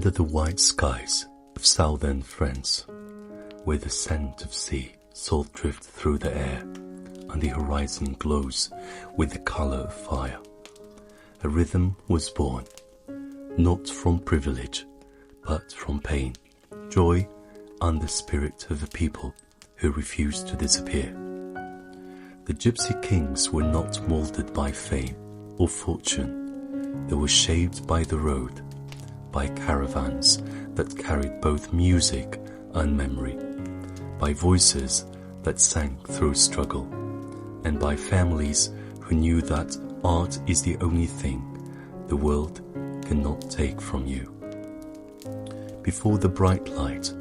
Under the white skies of southern France, where the scent of sea salt drifts through the air and the horizon glows with the color of fire, a rhythm was born, not from privilege, but from pain, joy, and the spirit of a people who refused to disappear. The Gipsy Kings were not molded by fame or fortune. They were shaped by the road, by caravans that carried both music and memory, by voices that sang through struggle, and by families who knew that art is the only thing the world cannot take from you. Before the bright light,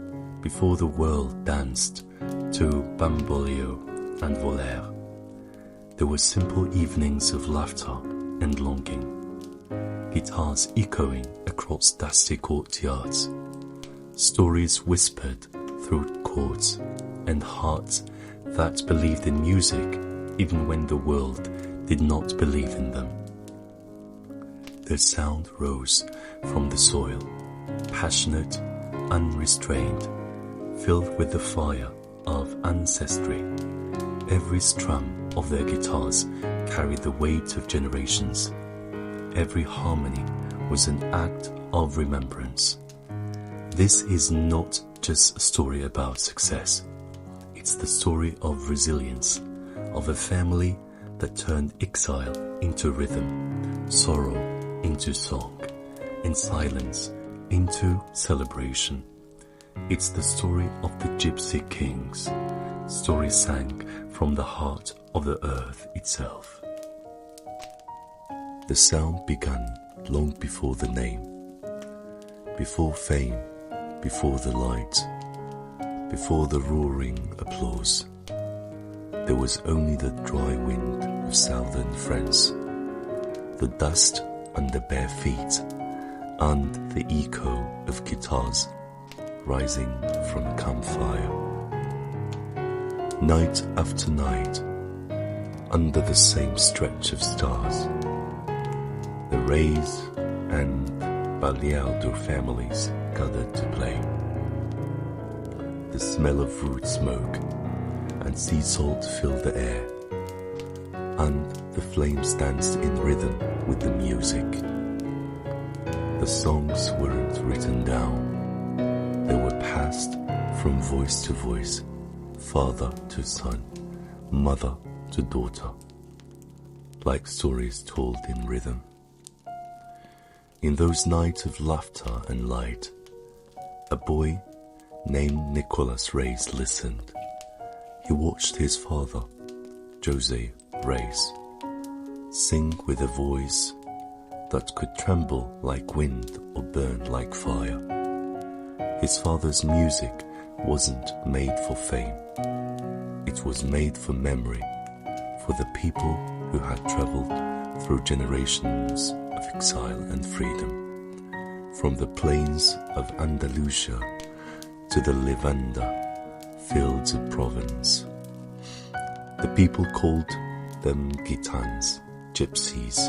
before the world danced to Bamboleo and Volare, there were simple evenings of laughter and longing, guitars echoing across dusty courtyards, stories whispered through chords, and hearts that believed in music even when the world did not believe in them. Their sound rose from the soil, passionate, unrestrained, filled with the fire of ancestry. Every strum of their guitars carried the weight of generations. Every harmony was an act of remembrance. This is not just a story about success. It's the story of resilience, of a family that turned exile into rhythm, sorrow into song, and silence into celebration. It's the story of the Gipsy Kings, story sang from the heart of the earth itself. The sound began long before the name, before fame, before the light, before the roaring applause. There was only the dry wind of southern France, the dust under bare feet, and the echo of guitars rising from a campfire. Night after night, under the same stretch of stars, the Reyes and Bamboleo families gathered to play. The smell of wood smoke and sea salt filled the air, and the flames danced in rhythm with the music. The songs weren't written down, they were passed from voice to voice, father to son, mother to daughter, like stories told in rhythm. In those nights of laughter and light, a boy named Nicolas Reyes listened. He watched his father, José Reyes, sing with a voice that could tremble like wind or burn like fire. His father's music wasn't made for fame. It was made for memory, for the people who had traveled through generations of exile and freedom, from the plains of Andalusia to the Levanda fields of Provence. The people called them Gitans, gypsies,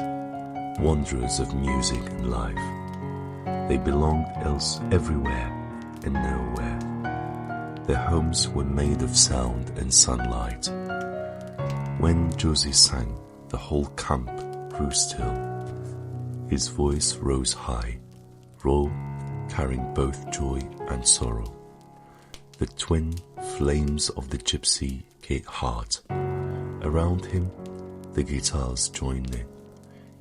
wanderers of music and life. They belonged everywhere and nowhere. Their homes were made of sound and sunlight. When José sang, the whole camp grew still. His voice rose high, raw, carrying both joy and sorrow. The twin flames of the gypsy heart. Around him, the guitars joined in,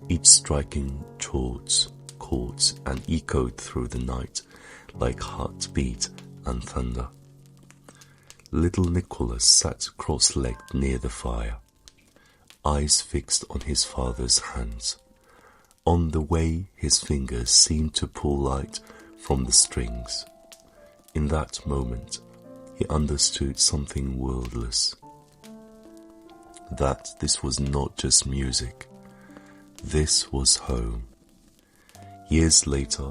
each striking chords, and echoed through the night like heartbeat and thunder. Little Nicolas sat cross-legged near the fire, eyes fixed on his father's hands, on the way his fingers seemed to pull light from the strings. In that moment, he understood something wordless, that this was not just music, this was home. Years later,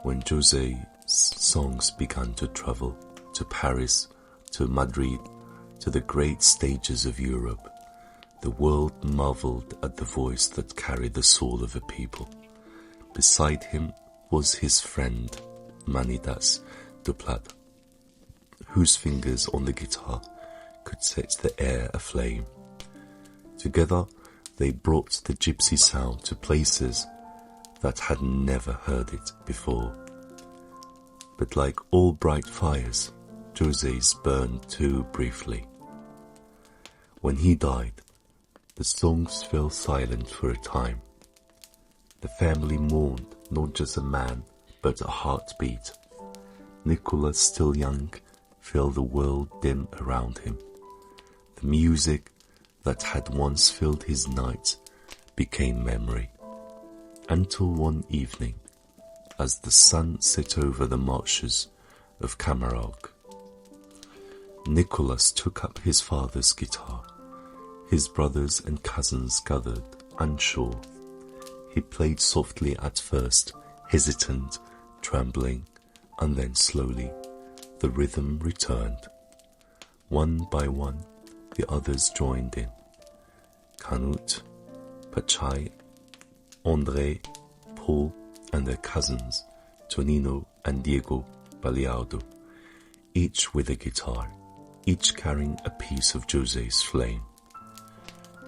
when José's songs began to travel to Paris, to Madrid, to the great stages of Europe, the world marveled at the voice that carried the soul of a people. Beside him was his friend, Manidas de Plata, whose fingers on the guitar could set the air aflame. Together, they brought the gypsy sound to places that had never heard it before. But like all bright fires, José's burned too briefly. When he died, the songs fell silent for a time. The family mourned not just a man, but a heartbeat. Nicolas, still young, felt the world dim around him. The music that had once filled his nights became memory. Until one evening, as the sun set over the marshes of Camargue, Nicolas took up his father's guitar. His brothers and cousins gathered, unsure. He played softly at first, hesitant, trembling, and then slowly the rhythm returned. One by one, the others joined in. Canute, Pachai, André, Paul, and their cousins, Tonino and Diego Baleardo, each with a guitar, each carrying a piece of José's flame.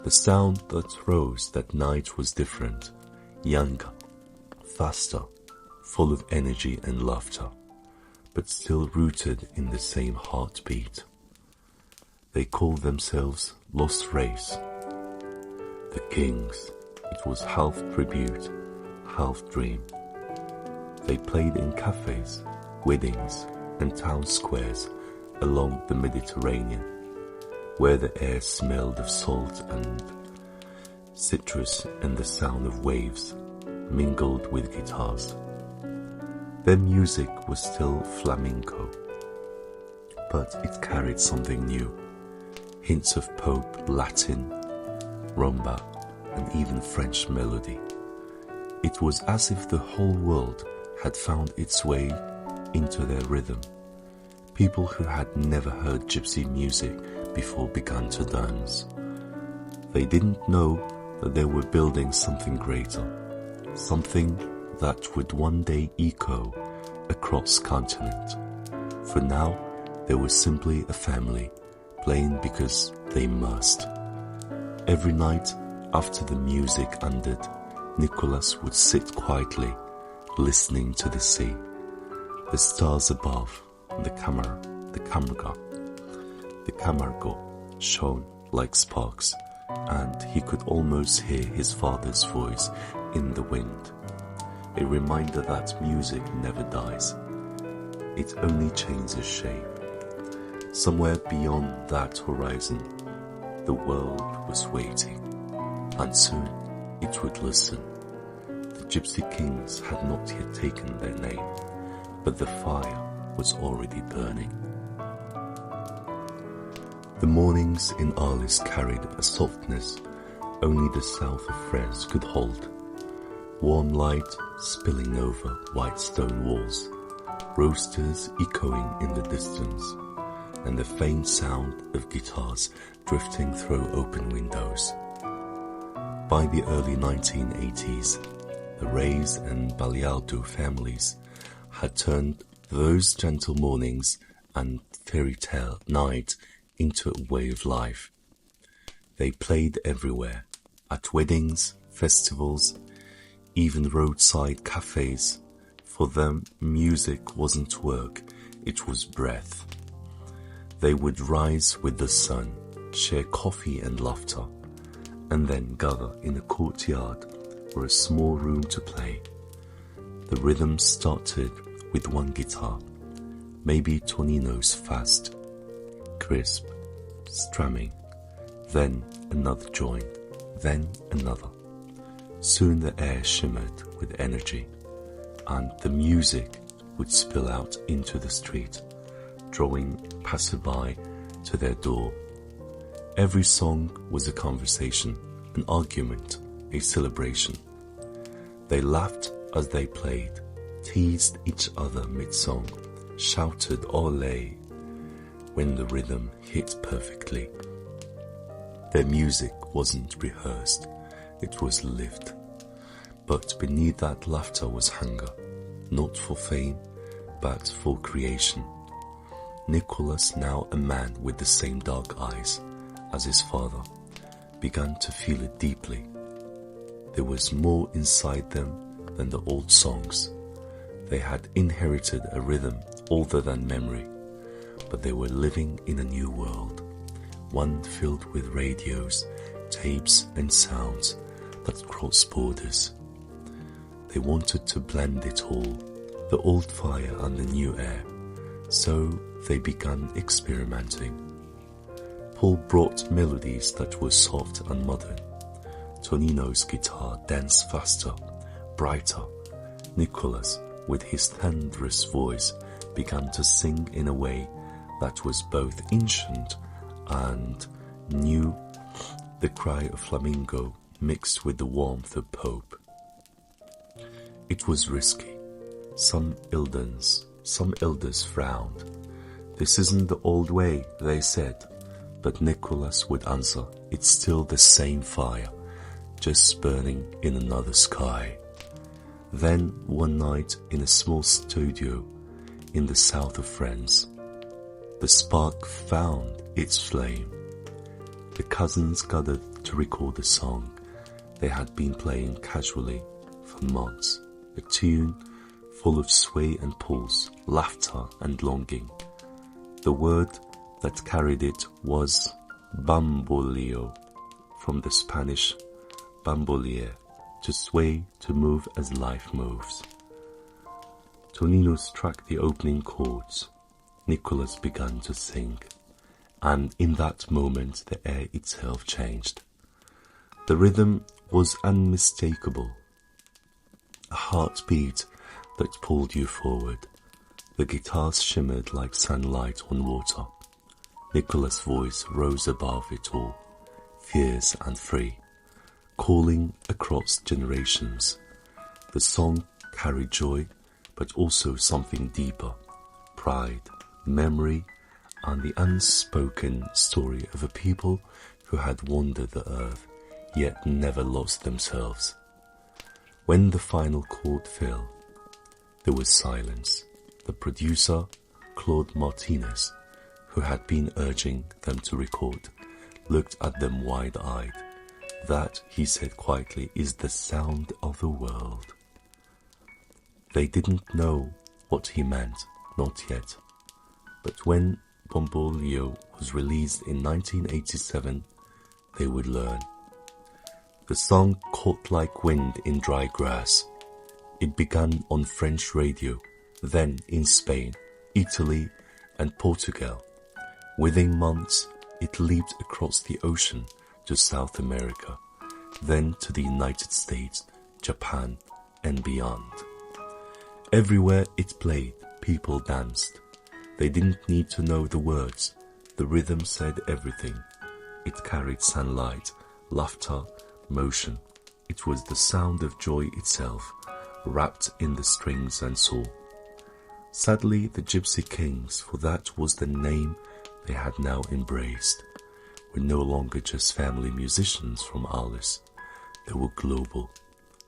The sound that rose that night was different, younger, faster, full of energy and laughter, but still rooted in the same heartbeat. They called themselves Los Reyes, the Kings. It was half tribute, half dream. They played in cafes, weddings, and town squares along the Mediterranean, where the air smelled of salt and citrus and the sound of waves mingled with guitars. Their music was still flamenco, but it carried something new, hints of pop, Latin, rumba, and even French melody. It was as if the whole world had found its way into their rhythm. People who had never heard gypsy music before began to dance. They didn't know that they were building something greater, something that would one day echo across continent. For now, they were simply a family, playing because they must. Every night, after the music ended, Nicolas would sit quietly, listening to the sea, the stars above, the Camargue shone like sparks, and he could almost hear his father's voice in the wind, a reminder that music never dies. It only changes shape. Somewhere beyond that horizon, the world was waiting, and soon it would listen. The Gipsy Kings had not yet taken their name, but the fire was already burning. The mornings in Arles carried a softness only the south of France could hold. Warm light spilling over white stone walls, roasters echoing in the distance, and the faint sound of guitars drifting through open windows. By the early 1980s, the Reyes and Baleardo families had turned those gentle mornings and fairy tale nights into a way of life. They played everywhere, at weddings, festivals, even roadside cafes. For them, music wasn't work, it was breath. They would rise with the sun, share coffee and laughter, and then gather in a courtyard or a small room to play. The rhythm started with one guitar, maybe Tonino's fast, crisp, strumming, then another joined, then another. Soon the air shimmered with energy, and the music would spill out into the street, drawing passerby to their door. Every song was a conversation, an argument, a celebration. They laughed as they played, teased each other mid-song, shouted "Olé" when the rhythm hit perfectly. Their music wasn't rehearsed, it was lived. But beneath that laughter was hunger, not for fame, but for creation. Nicolas, now a man with the same dark eyes as his father, began to feel it deeply. There was more inside them than the old songs. They had inherited a rhythm older than memory, but they were living in a new world, one filled with radios, tapes and sounds that crossed borders. They wanted to blend it all, the old fire and the new air, so they began experimenting. Paul brought melodies that were soft and modern. Tonino's guitar danced faster, brighter. Nicolas, with his thunderous voice, began to sing in a way that was both ancient and new, the cry of flamenco mixed with the warmth of pop. It was risky. Some elders frowned. "This isn't the old way," they said, but Nicolas would answer, "It's still the same fire, just burning in another sky." Then one night in a small studio in the south of France, the spark found its flame. The cousins gathered to record a song they had been playing casually for months, a tune full of sway and pulse, laughter and longing. The word that carried it was Bamboleo, from the Spanish Bamboleo, to sway, to move as life moves. Tonino struck the opening chords. Nicolas began to sing, and in that moment the air itself changed. The rhythm was unmistakable, a heartbeat that pulled you forward. The guitars shimmered like sunlight on water. Nicolas' voice rose above it all, fierce and free, calling across generations. The song carried joy, but also something deeper, pride, memory, and the unspoken story of a people who had wandered the earth, yet never lost themselves. When the final chord fell, there was silence. The producer, Claude Martinez, who had been urging them to record, looked at them wide-eyed. "That," he said quietly, "is the sound of the world." They didn't know what he meant, not yet. But when Bamboleo was released in 1987, they would learn. The song caught like wind in dry grass. It began on French radio, then in Spain, Italy, and Portugal. Within months, it leaped across the ocean to South America, then to the United States, Japan, and beyond. Everywhere it played, people danced. They didn't need to know the words. The rhythm said everything. It carried sunlight, laughter, motion. It was the sound of joy itself, wrapped in the strings and soul. Sadly, the Gipsy Kings, for that was the name they had now embraced, were no longer just family musicians from Alice. They were global.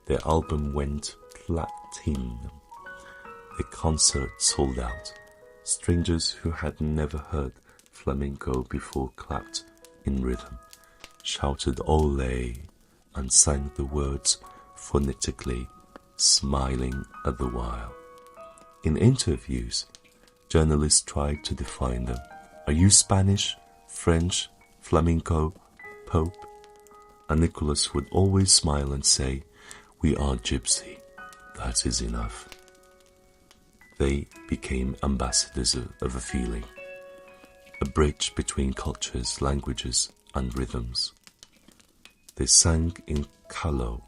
Their album went platinum. Their concert sold out. Strangers who had never heard flamenco before clapped in rhythm, shouted "Ole," and sang the words phonetically, smiling at the while. In interviews, journalists tried to define them. Are you Spanish, French, flamenco, pop? And Nicolas would always smile and say, "We are Gypsy. That is enough." They became ambassadors of a feeling, a bridge between cultures, languages, and rhythms. They sang in Calo,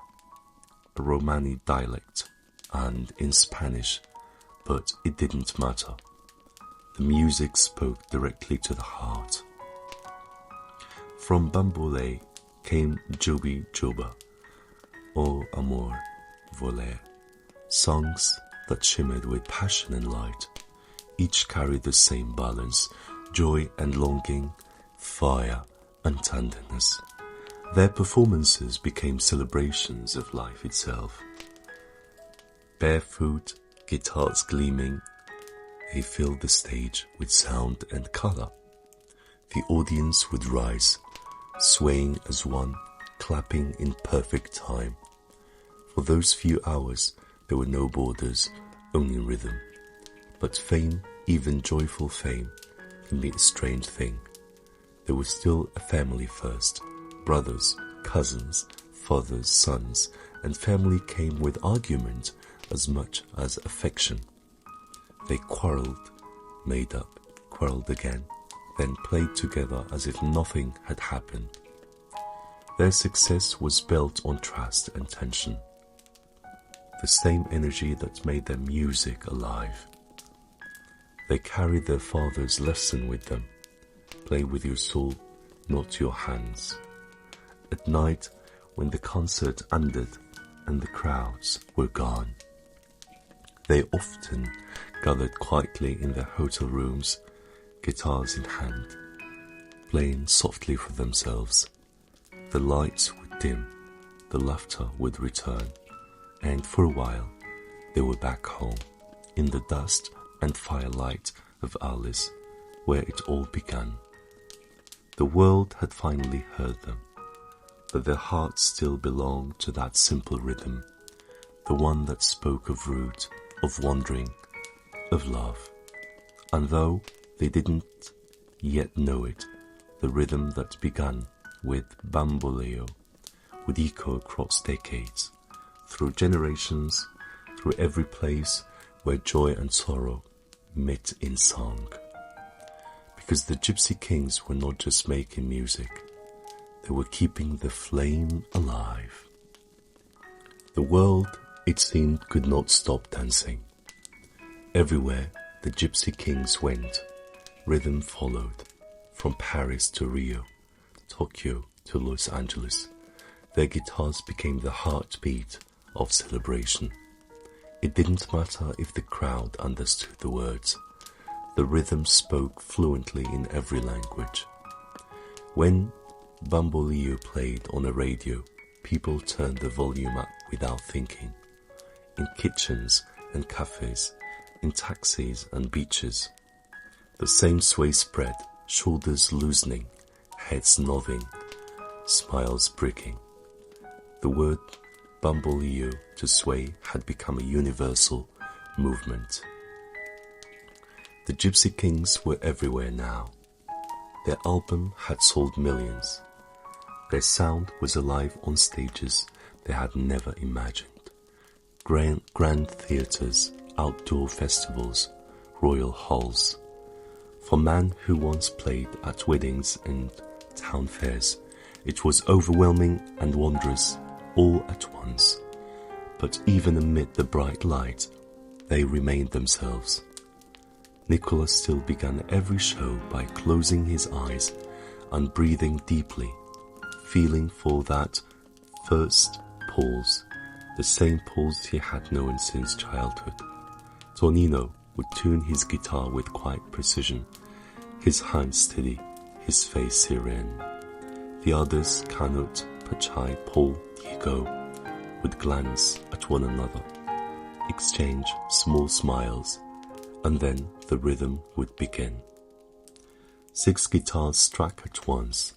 a Romani dialect, and in Spanish, but it didn't matter. The music spoke directly to the heart. From Bamboleo came Jobi Joba, O Amor, Voler, songs that shimmered with passion and light. Each carried the same balance, joy and longing, fire and tenderness. Their performances became celebrations of life itself. Barefoot, guitars gleaming, They filled the stage with sound and color. The audience would rise, swaying as one, clapping in perfect time. For those few hours, there were no borders, only rhythm. But fame, even joyful fame, can be a strange thing. There was still a family first. Brothers, cousins, fathers, sons, and family came with argument as much as affection. They quarreled, made up, quarreled again, then played together as if nothing had happened. Their success was built on trust and tension, the same energy that made their music alive. They carried their father's lesson with them. Play with your soul, not your hands. At night, when the concert ended and the crowds were gone, they often gathered quietly in their hotel rooms, guitars in hand, playing softly for themselves. The lights would dim, the laughter would return, and for a while they were back home, in the dust and firelight of Alice, where it all began. The world had finally heard them, but their hearts still belonged to that simple rhythm, the one that spoke of root, of wandering, of love. And though they didn't yet know it, the rhythm that began with Bamboleo would echo across decades, through generations, through every place where joy and sorrow met in song. Because the Gipsy Kings were not just making music, they were keeping the flame alive. The world, it seemed, could not stop dancing. Everywhere the Gipsy Kings went, rhythm followed, from Paris to Rio, Tokyo to Los Angeles. Their guitars became the heartbeat of celebration. It didn't matter if the crowd understood the words. The rhythm spoke fluently in every language. When Bamboleo played on a radio, people turned the volume up without thinking. In kitchens and cafes, in taxis and beaches, the same sway spread, shoulders loosening, heads nodding, smiles breaking. The word Bamboleo to sway had become a universal movement. The Gipsy Kings were everywhere now. Their album had sold millions. Their sound was alive on stages they had never imagined. Grand theatres, outdoor festivals, royal halls. For man who once played at weddings and town fairs, it was overwhelming and wondrous all at once. But even amid the bright light, they remained themselves. Nicolas still began every show by closing his eyes and breathing deeply, feeling for that first pulse, the same pulse he had known since childhood. Tonino would tune his guitar with quiet precision, his hands steady, his face serene. The others, Canut, Pachai, Paul, Diego, would glance at one another, exchange small smiles, and then the rhythm would begin. 6 guitars struck at once.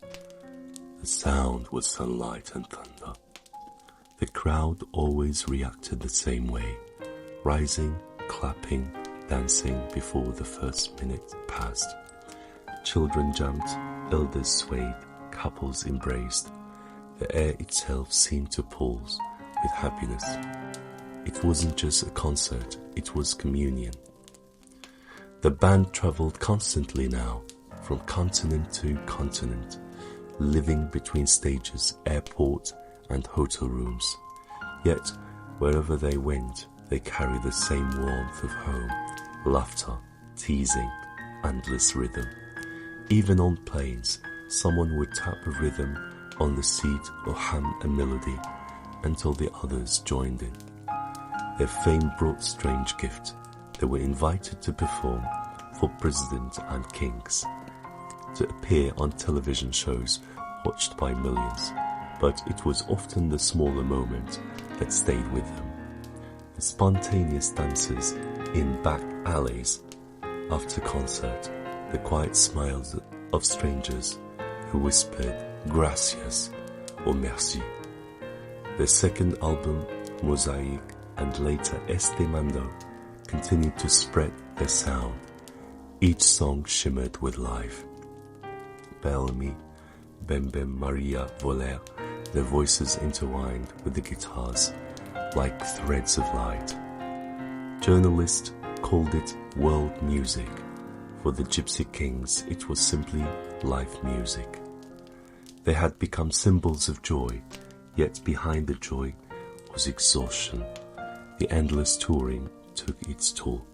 The sound was sunlight and thunder. The crowd always reacted the same way, rising, clapping, dancing before the first minute passed. Children jumped, elders swayed, couples embraced. The air itself seemed to pulse with happiness. It wasn't just a concert, it was communion. The band traveled constantly now, from continent to continent, living between stages, airport and hotel rooms. Yet, wherever they went, they carried the same warmth of home, laughter, teasing, endless rhythm. Even on planes, someone would tap a rhythm on the seat or hum a melody until the others joined in. Their fame brought strange gift. They were invited to perform for presidents and kings, to appear on television shows watched by millions, but it was often the smaller moment that stayed with them. The spontaneous dances in back alleys, After concert, the quiet smiles of strangers who whispered gracias or merci. Their second album, Mosaic, and later Este Mando, continued to spread their sound. Each song shimmered with life. Bellamy, Bem Bem Maria Voler, their voices intertwined with the guitars like threads of light. Journalists called it world music. For the Gipsy Kings, it was simply live music. They had become symbols of joy, yet behind the joy was exhaustion. The endless touring took its toll.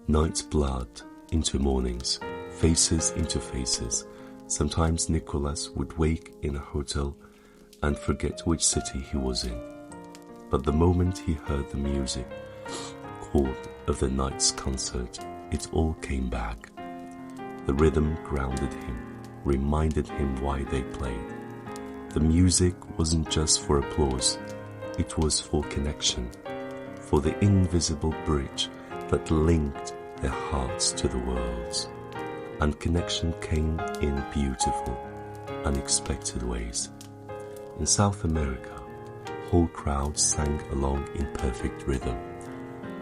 Nights blurred into mornings, faces into faces. Sometimes Nicolas would wake in a hotel and forget which city he was in. But the moment he heard the music call of the night's concert, it all came back. The rhythm grounded him, reminded him why they played. The music wasn't just for applause, it was for connection, for the invisible bridge that linked their hearts to the world's. And connection came in beautiful, unexpected ways. In South America, whole crowds sang along in perfect rhythm,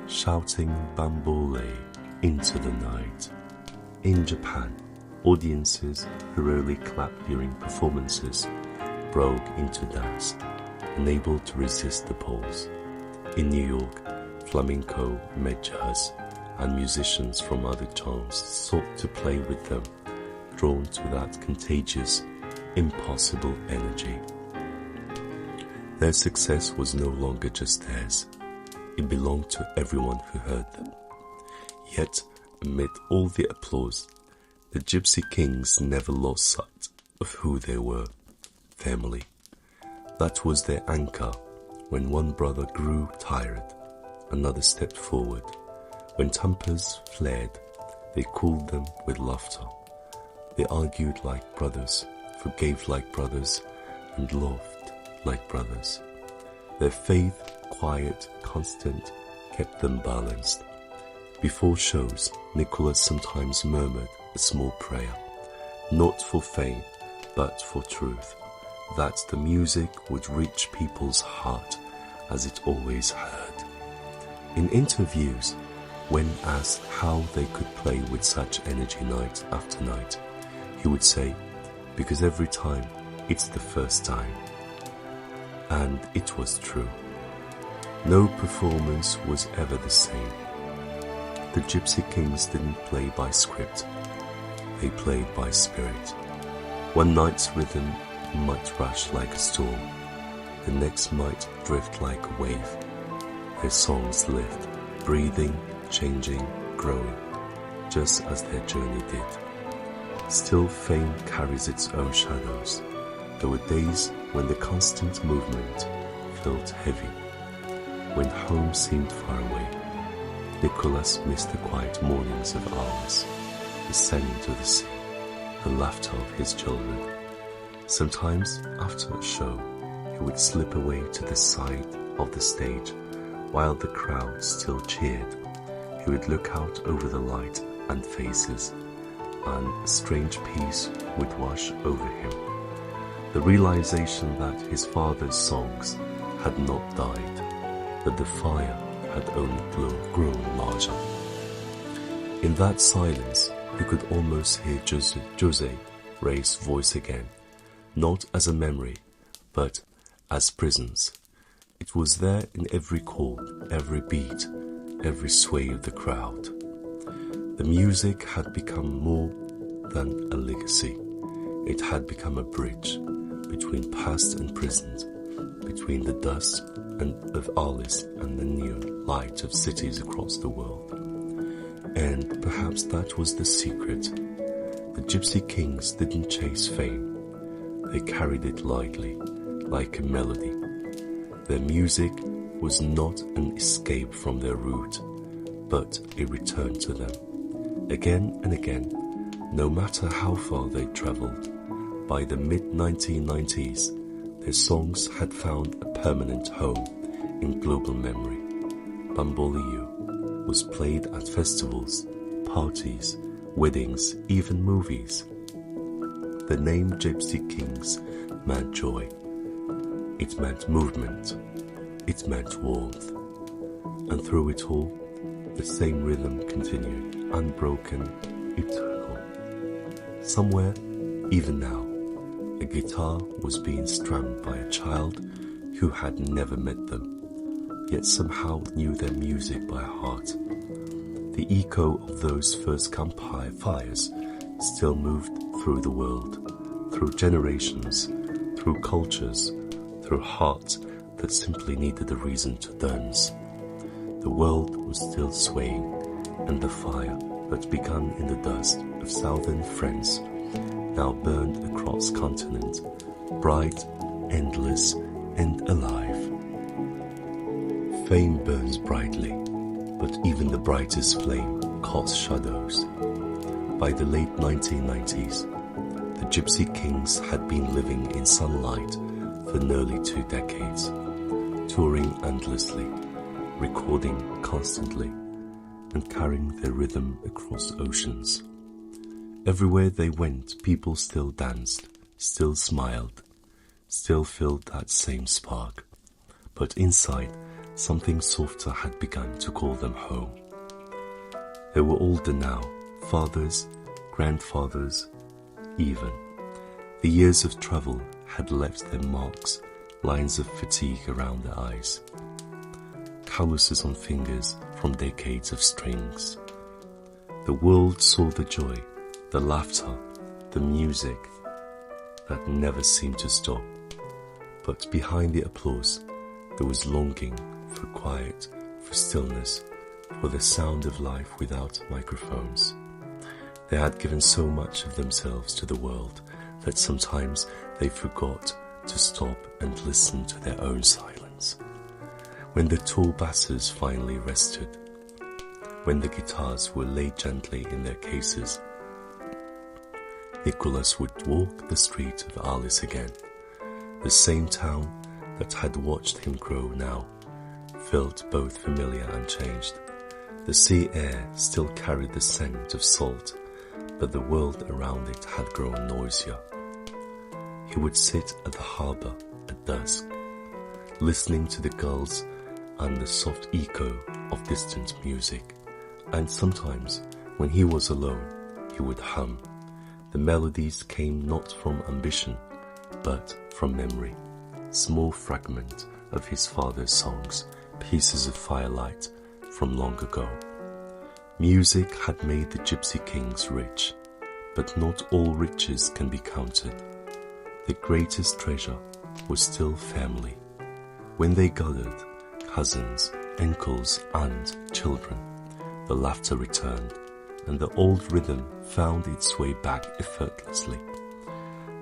shouting Bamboleo into the night. In Japan, audiences heroically clapped during performances, broke into dance, unable to resist the pulse. In New York, Flamenco met jazz, and musicians from other genres sought to play with them, drawn to that contagious, impossible energy. Their success was no longer just theirs. It belonged to everyone who heard them. Yet, amid all the applause, the Gipsy Kings never lost sight of who they were: family. That was their anchor. When one brother grew tired, another stepped forward. When tempers flared, they cooled them with laughter. They argued like brothers, forgave like brothers, and loved like brothers. Their faith, quiet, constant, kept them balanced. Before shows, Nicolas sometimes murmured a small prayer, not for fame, but for truth, that the music would reach people's heart as it always heard. In interviews, when asked how they could play with such energy night after night, he would say, because every time it's the first time. And it was true. No performance was ever the same. The Gipsy Kings didn't play by script, they played by spirit. One night's rhythm might rush like a storm, the next might drift like a wave. Their songs lived, breathing, changing, growing, just as their journey did. Still, fame carries its own shadows. There were days when the constant movement felt heavy, when home seemed far away. Nicolas missed the quiet mornings of hours, the singing to the sea, the laughter of his children. Sometimes, after a show, he would slip away to the side of the stage while the crowd still cheered. He would look out over the light and faces, and a strange peace would wash over him. The realization that his father's songs had not died, that the fire had only grown larger. In that silence, you could almost hear José Reyes' voice again, not as a memory, but as presence. It was there in every chord, every beat, every sway of the crowd. The music had become more than a legacy. It had become a bridge between past and present, between the dust of artists and the neon light of cities across the world. And perhaps that was the secret. The Gipsy Kings didn't chase fame. They carried it lightly, like a melody. Their music was not an escape from their root, but a return to them. Again and again, no matter how far they traveled, by the mid-1990s, their songs had found a permanent home in global memory. Bamboleo was played at festivals, parties, weddings, even movies. The name Gipsy Kings meant joy. It meant movement. It meant warmth. And through it all, the same rhythm continued, unbroken, eternal. Somewhere, even now, a guitar was being strummed by a child who had never met them, yet somehow knew their music by heart. The echo of those first campfires still moved through the world, through generations, through cultures, through hearts that simply needed a reason to dance. The world was still swaying, and the fire that began in the dust of southern France now burned across continent, bright, endless, and alive. Fame burns brightly, but even the brightest flame casts shadows. By the late 1990s, the Gipsy Kings had been living in sunlight for nearly 2 decades, touring endlessly, recording constantly, and carrying their rhythm across oceans. Everywhere they went, people still danced, still smiled, still felt that same spark. But inside, something softer had begun to call them home. They were older now, fathers, grandfathers, even. The years of travel had left their marks, lines of fatigue around their eyes, calluses on fingers from decades of strings. The world saw the joy, the laughter, the music that never seemed to stop. But behind the applause, there was longing for quiet, for stillness, for the sound of life without microphones. They had given so much of themselves to the world that sometimes they forgot to stop and listen to their own silence. When the tall basses finally rested, when the guitars were laid gently in their cases, Nicolas would walk the street of Alice again. The same town that had watched him grow now felt both familiar and changed. The sea air still carried the scent of salt, but the world around it had grown noisier. He would sit at the harbour at dusk, listening to the gulls and the soft echo of distant music, and sometimes, when he was alone, he would hum. The melodies came not from ambition, but from memory, small fragments of his father's songs, pieces of firelight from long ago. Music had made the Gipsy Kings rich, but not all riches can be counted. The greatest treasure was still family. When they gathered, cousins, uncles, and children, the laughter returned, and the old rhythm found its way back effortlessly.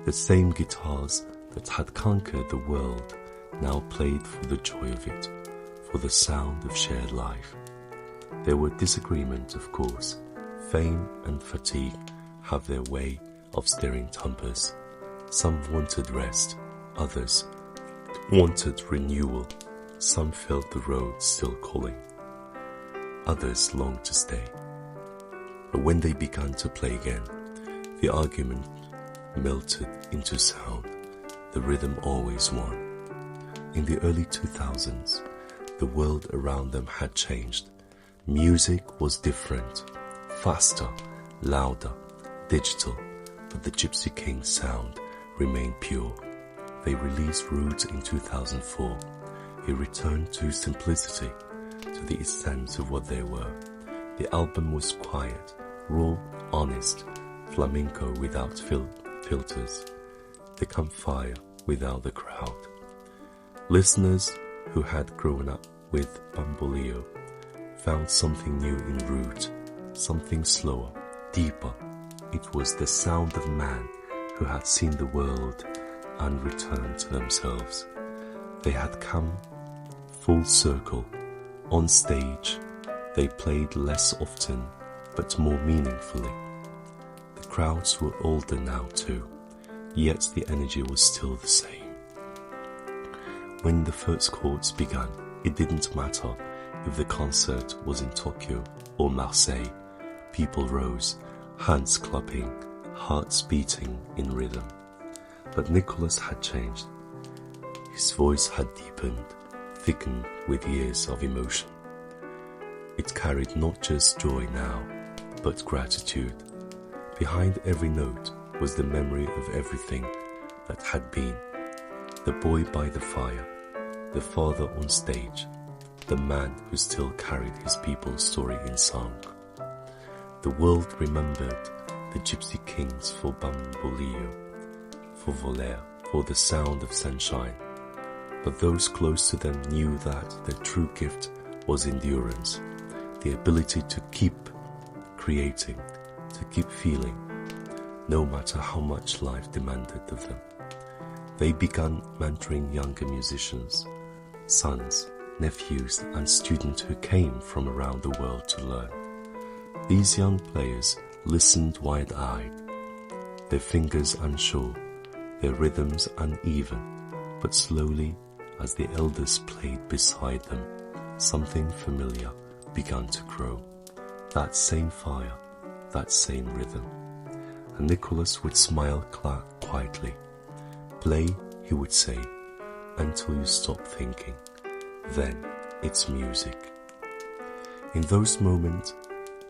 The same guitars that had conquered the world now played for the joy of it, for the sound of shared life. There were disagreements, of course. Fame and fatigue have their way of stirring tempers. Some wanted rest, others wanted renewal. Some felt the road still calling, others longed to stay. But when they began to play again, the argument melted into sound. The rhythm always won. In the early 2000s, the world around them had changed. Music was different, faster, louder, digital, but the Gipsy Kings sound remained pure. They released Roots in 2004. It returned to simplicity, to the essence of what they were. The album was quiet, raw, honest, flamenco without filters, the campfire without the crowd. Listeners who had grown up with Bamboleo found something new in Root, something slower, deeper. It was the sound of man who had seen the world and returned to themselves. They had come full circle. On stage, they played less often, but more meaningfully. The crowds were older now too, yet the energy was still the same. When the first chords began, it didn't matter if the concert was in Tokyo or Marseille. people rose, hands clapping, hearts beating in rhythm. But Nicolas had changed. His voice had deepened, thickened with years of emotion. It carried not just joy now, but gratitude. Behind every note was the memory of everything that had been. The boy by the fire, the father on stage, the man who still carried his people's story in song. The world remembered the Gipsy Kings for Bamboleo, for Voler, for the sound of sunshine. But those close to them knew that their true gift was endurance, the ability to keep creating, to keep feeling, no matter how much life demanded of them. They began mentoring younger musicians, sons, nephews, and students who came from around the world to learn. These young players listened wide-eyed, their fingers unsure, their rhythms uneven, but slowly, as the elders played beside them, something familiar began to grow. That same fire, that same rhythm. And Nicolas would smile quietly. Play, he would say, until you stop thinking. Then it's music. In those moments,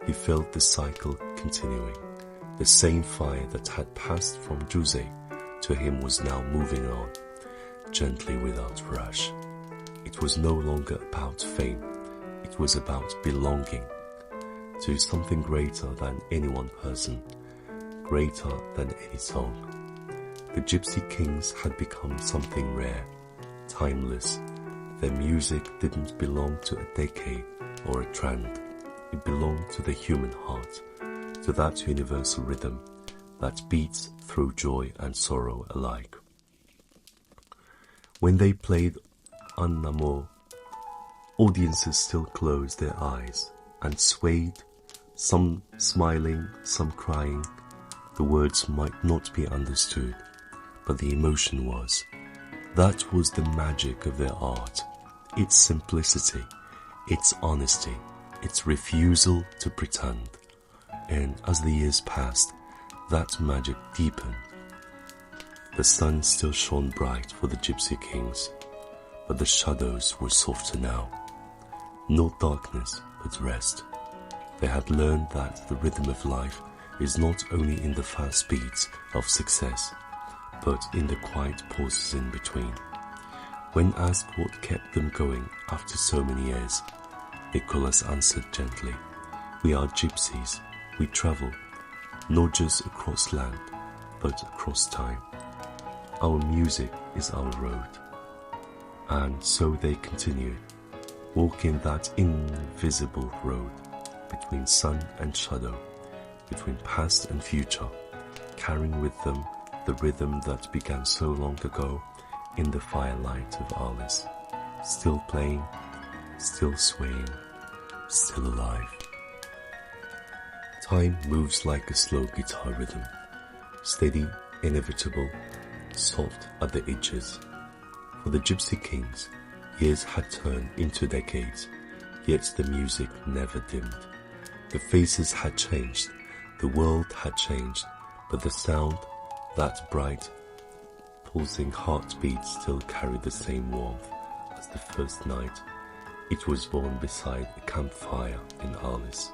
he felt the cycle continuing. The same fire that had passed from José to him was now moving on, gently without rush. It was no longer about fame. It was about belonging to something greater than any one person, greater than any song. The Gipsy Kings had become something rare, timeless. Their music didn't belong to a decade or a trend. It belonged to the human heart, to that universal rhythm that beats through joy and sorrow alike. When they played Un Amour, audiences still closed their eyes and swayed, some smiling, some crying. The words might not be understood, but the emotion was. That was the magic of their art, its simplicity, its honesty, its refusal to pretend. And as the years passed, that magic deepened. The sun still shone bright for the Gipsy Kings, but the shadows were softer now. Not darkness, but rest. They had learned that the rhythm of life is not only in the fast beats of success, but in the quiet pauses in between. When asked what kept them going after so many years, Nicolas answered gently, "We are gypsies. We travel, not just across land, but across time. Our music is our road." And so they continued, walking that invisible road between sun and shadow, between past and future, carrying with them the rhythm that began so long ago in the firelight of Arles, still playing, still swaying, still alive. Time moves like a slow guitar rhythm, steady, inevitable, soft at the edges. For the Gipsy Kings, years had turned into decades, yet the music never dimmed. The faces had changed, the world had changed, but the sound, that bright, pulsing heartbeat still carried the same warmth as the first night. It was born beside a campfire in Arles.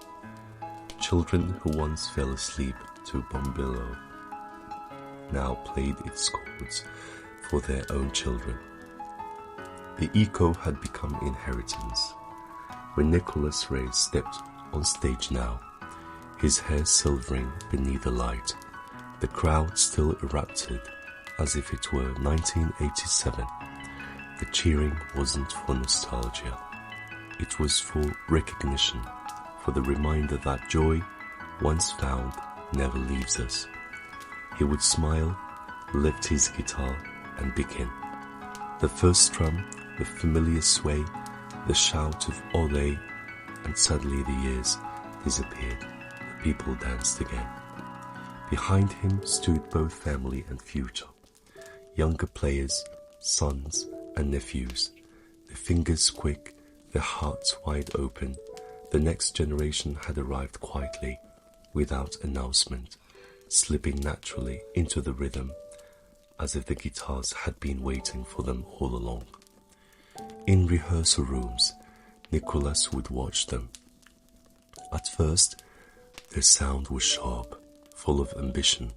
Children who once fell asleep to Bamboleo now played its chords for their own children. The echo had become inheritance. When Nicolas Reyes stepped on stage now, his hair silvering beneath the light, the crowd still erupted as if it were 1987. The cheering wasn't for nostalgia. It was for recognition, for the reminder that joy, once found, never leaves us. He would smile, lift his guitar, and begin. The first strum, the familiar sway, the shout of Ole, and suddenly the years disappeared. The people danced again. Behind him stood both family and future. Younger players, sons and nephews, their fingers quick, their hearts wide open. The next generation had arrived quietly, without announcement, slipping naturally into the rhythm, as if the guitars had been waiting for them all along. In rehearsal rooms, Nicolas would watch them. At first, their sound was sharp, full of ambition,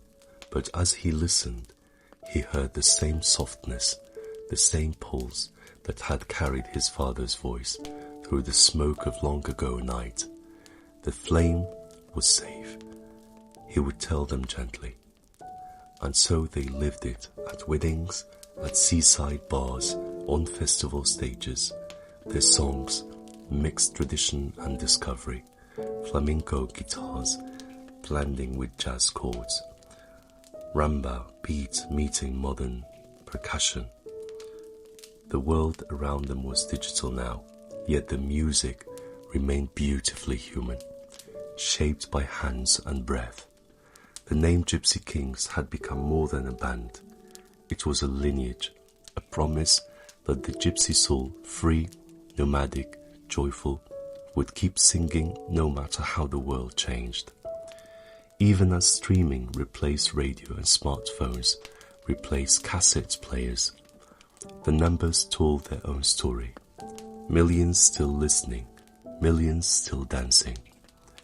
but as he listened, he heard the same softness, the same pulse that had carried his father's voice through the smoke of long ago night. The flame was safe, he would tell them gently. And so they lived it at weddings, at seaside bars, on festival stages. Their songs mixed tradition and discovery, flamenco guitars blending with jazz chords, ramba beat meeting modern percussion. The world around them was digital now, yet the music remained beautifully human, shaped by hands and breath. The name Gipsy Kings had become more than a band. It was a lineage, a promise that the gypsy soul, free, nomadic, joyful, would keep singing no matter how the world changed. Even as streaming replaced radio and smartphones, replaced cassette players, the numbers told their own story. Millions still listening, millions still dancing.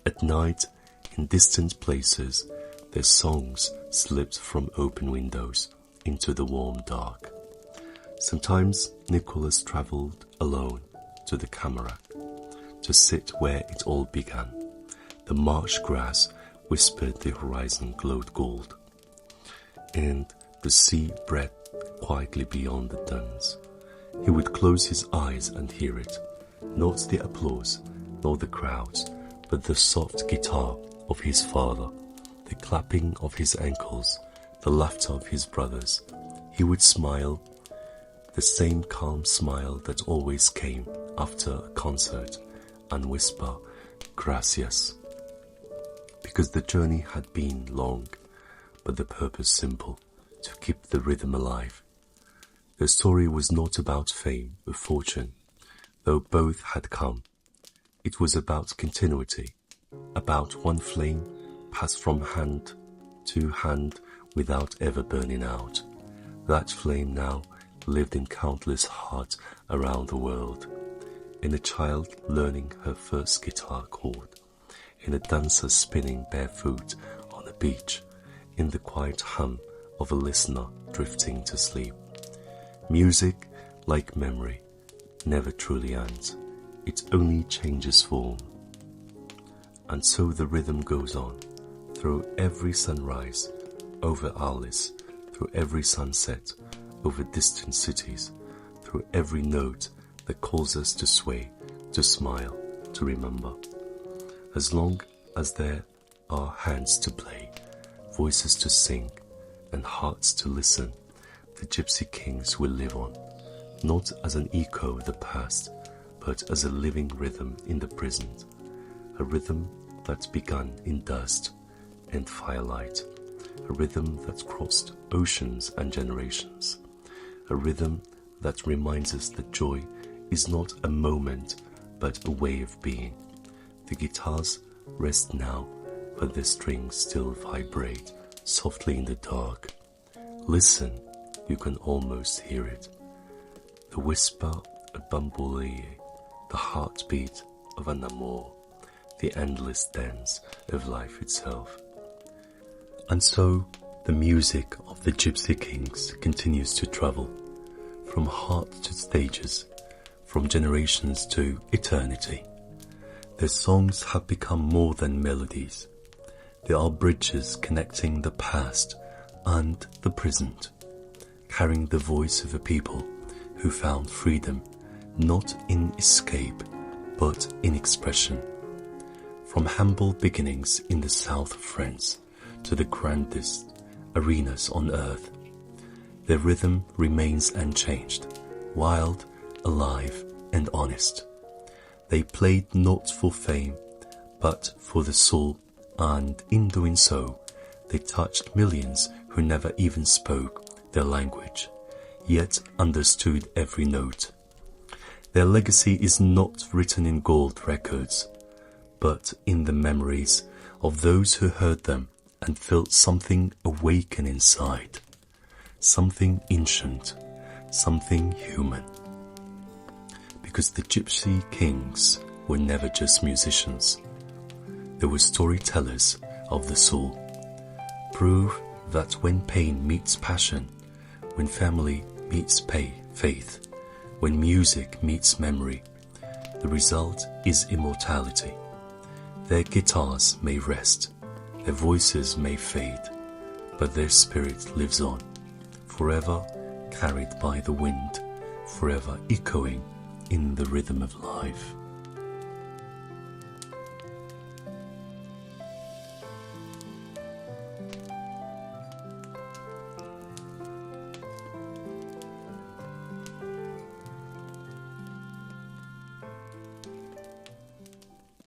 At night, in distant places, their songs slipped from open windows into the warm dark. Sometimes Nicolas travelled alone to the camera, to sit where it all began. The marsh grass whispered, the horizon glowed gold, and the sea breathed quietly beyond the dunes. He would close his eyes and hear it, not the applause, nor the crowds, but the soft guitar of his father, the clapping of his ankles, the laughter of his brothers. He would smile, the same calm smile that always came after a concert, and whisper, "Gracias," because the journey had been long, but the purpose simple, to keep the rhythm alive. The story was not about fame or fortune, though both had come. It was about continuity, about one flame passed from hand to hand without ever burning out. That flame now lived in countless hearts around the world, in a child learning her first guitar chord, in a dancer spinning barefoot on a beach, in the quiet hum of a listener drifting to sleep. Music, like memory, never truly ends. It only changes form. And so the rhythm goes on, through every sunrise, over Alice, through every sunset, over distant cities, through every note that calls us to sway, to smile, to remember. As long as there are hands to play, voices to sing, and hearts to listen, the Gipsy Kings will live on, not as an echo of the past, but as a living rhythm in the present, a rhythm that began in dust and firelight, a rhythm that crossed oceans and generations, a rhythm that reminds us that joy is not a moment, but a way of being. The guitars rest now, but the strings still vibrate softly in the dark. Listen, you can almost hear it. The whisper of Bamboleo, the heartbeat of an amour, the endless dance of life itself. And so, the music of the Gipsy Kings continues to travel, from heart to stages, from generations to eternity. Their songs have become more than melodies. They are bridges connecting the past and the present, carrying the voice of a people who found freedom not in escape, but in expression. From humble beginnings in the south of France to the grandest arenas on earth, their rhythm remains unchanged, wild, alive, and honest. They played not for fame, but for the soul, and in doing so, they touched millions who never even spoke their language, yet understood every note. Their legacy is not written in gold records, but in the memories of those who heard them and felt something awaken inside, something ancient, something human. Because the Gipsy Kings were never just musicians. They were storytellers of the soul. Prove that when pain meets passion, when family meets faith, when music meets memory, the result is immortality. Their guitars may rest, their voices may fade, but their spirit lives on, forever carried by the wind, forever echoing in the rhythm of life.